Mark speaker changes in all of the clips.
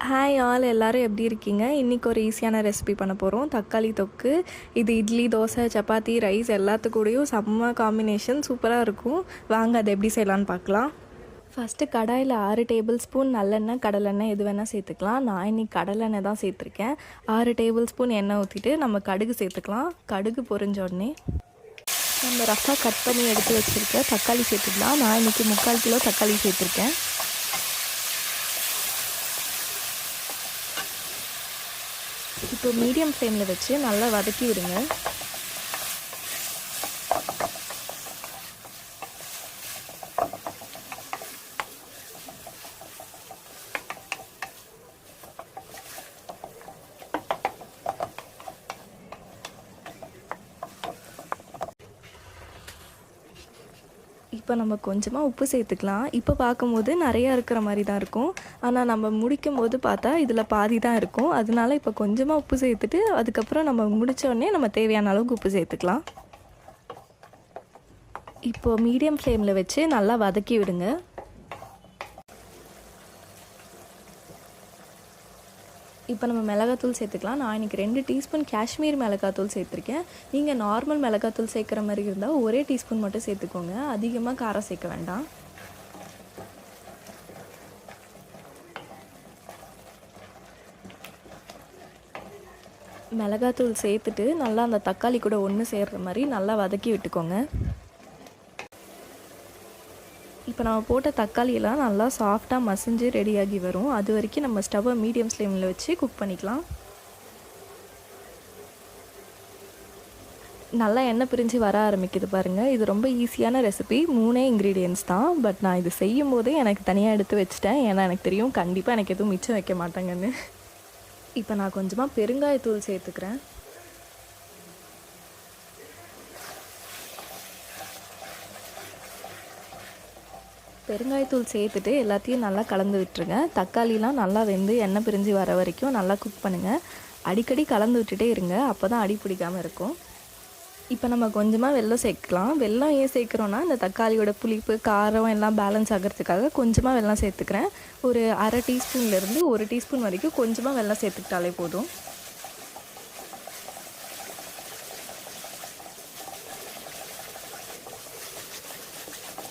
Speaker 1: Hi all, எல்லோரும் எப்படி இருக்கீங்க? இன்றைக்கி ஒரு ஈஸியான ரெசிபி பண்ண போகிறோம். தக்காளி தொக்கு. இது இட்லி, தோசை, சப்பாத்தி, ரைஸ் எல்லாத்துக்கூடயும் செம்ம காம்பினேஷன், சூப்பராக இருக்கும். வாங்க அதை எப்படி செய்யலான்னு பார்க்கலாம். ஃபஸ்ட்டு கடாயில் 6 டேபிள் ஸ்பூன் நல்லெண்ணெய், கடலெண்ணெய் எது வேணால் சேர்த்துக்கலாம். நான் இன்றைக்கி கடலெண்ணெய் தான் சேர்த்துருக்கேன். 6 டேபிள் ஸ்பூன் எண்ணெய் ஊற்றிட்டு நம்ம கடுகு சேர்த்துக்கலாம். கடுகு பொரிஞ்ச உடனே நம்ம ரஃபாக கட் பண்ணி எடுத்து வச்சுருக்க தக்காளி சேர்த்துக்கலாம். நான் இன்றைக்கி 3/4 கிலோ தக்காளி சேர்த்துருக்கேன். இப்போ மீடியம் ஃப்ளேமில் வச்சு நல்லா வதக்கி விடுங்க. இப்போ நம்ம கொஞ்சமாக உப்பு சேர்த்துக்கலாம். இப்போ பார்க்கும்போது நிறையா இருக்கிற மாதிரி தான் இருக்கும். ஆனால் நம்ம முடிக்கும் போது பார்த்தா இதில் பாதி தான் இருக்கும். அதனால இப்போ கொஞ்சமாக உப்பு சேர்த்துட்டு அதுக்கப்புறம் நம்ம முடித்தோடனே நம்ம தேவையான அளவுக்கு உப்பு சேர்த்துக்கலாம். இப்போது மீடியம் ஃப்ளேமில் வச்சு நல்லா வதக்கி விடுங்க. இப்போ நம்ம மிளகாத்தூள் சேர்த்துக்கலாம். நான் இன்றைக்கி 2 டீஸ்பூன் காஷ்மீர் மிளகாத்தூள் சேர்த்துருக்கேன். நீங்கள் நார்மல் மிளகாத்தூள் சேர்க்குற மாதிரி இருந்தால் ஒரே டீஸ்பூன் மட்டும் சேர்த்துக்கோங்க. அதிகமாக காரம் சேர்க்க வேண்டாம். மிளகாத்தூள் சேர்த்துட்டு நல்லா அந்த தக்காளி கூட ஒன்று சேர்கிற மாதிரி நல்லா வதக்கி விட்டுக்கோங்க. இப்போ நம்ம போட்ட தக்காளியெல்லாம் நல்லா சாஃப்டாக மசிஞ்சு ரெடியாகி வரும். அது வரைக்கும் நம்ம ஸ்டவ்வை மீடியம் ஃப்ளேமில் வச்சு குக் பண்ணிக்கலாம். நல்லா எண்ணெய் பிரிஞ்சு வர ஆரம்பிக்குது பாருங்கள். இது ரொம்ப ஈஸியான ரெசிபி. 3 இன்க்ரீடியன்ட்ஸ் தான். பட் நான் இது செய்யும் போதே எனக்கு தனியாக எடுத்து வச்சுட்டேன். ஏன்னா எனக்கு தெரியும் கண்டிப்பாக எனக்கு எதுவும் மிச்சம் வைக்க மாட்டாங்கன்னு. இப்போ நான் கொஞ்சமாக பெருங்காயத்தூள் சேர்த்துக்கிறேன். பெருங்காயத்தூள் சேர்த்துட்டு எல்லாத்தையும் நல்லா கலந்து விட்டுருங்க. தக்காளிலாம் நல்லா வெந்து எண்ணெய் பிரிஞ்சு வர வரைக்கும் நல்லா குக் பண்ணுங்கள். அடிக்கடி கலந்து விட்டுட்டே இருங்க, அப்போ தான் அடி பிடிக்காமல் இருக்கும். இப்போ நம்ம கொஞ்சமாக வெல்லம் சேர்க்கலாம். வெல்லம் ஏன் சேர்க்குறோன்னா இந்த தக்காளியோட புளிப்பு காரம் எல்லாம் பேலன்ஸ் ஆகிறதுக்காக கொஞ்சமாக வெல்லம் சேர்த்துக்கிறேன். ஒரு அரை டீஸ்பூன்லேருந்து 1 டீஸ்பூன் வரைக்கும் கொஞ்சமாக வெல்லம் சேர்த்துக்கிட்டாலே போதும்.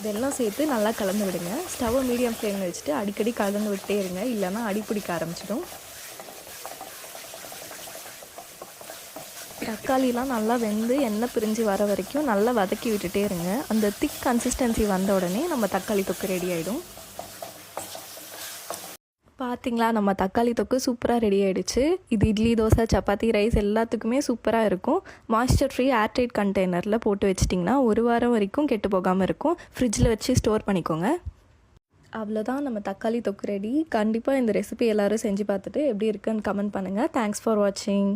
Speaker 1: வெல்லம் சேர்த்து நல்லா கலந்து விடுங்க. ஸ்டவ்வை மீடியம் ஃப்ளேமில் வச்சுட்டு அடிக்கடி கலந்து விட்டே இருங்க, இல்லைன்னா அடி பிடிக்க ஆரம்பிச்சிடும். தக்காளிலாம் நல்லா வெந்து எண்ணெய் பிரிஞ்சு வர வரைக்கும் நல்லா வதக்கி விட்டுட்டே இருங்க. அந்த திக் கன்சிஸ்டன்சி வந்த உடனே நம்ம தக்காளி தொக்கு ரெடி ஆகிடும். பார்த்திங்களா, நம்ம தக்காளி தொக்கு சூப்பராக ரெடி ஆகிடுச்சு. இது இட்லி, தோசை, சப்பாத்தி, ரைஸ் எல்லாத்துக்குமே சூப்பராக இருக்கும். மாய்ஸ்சர் ஃப்ரீ ஏர்டைட் கண்டெய்னரில் போட்டு வச்சிட்டிங்கன்னா 1 வாரம் வரைக்கும் கெட்டு போகாமல் இருக்கும். ஃப்ரிட்ஜில் வச்சு ஸ்டோர் பண்ணிக்கோங்க. அவ்வளோதான், நம்ம தக்காளி தொக்கு ரெடி. கண்டிப்பாக இந்த ரெசிபி எல்லோரும் செஞ்சு பார்த்துட்டு எப்படி இருக்குன்னு கமெண்ட் பண்ணுங்கள். தேங்க்ஸ் ஃபார் வாட்சிங்.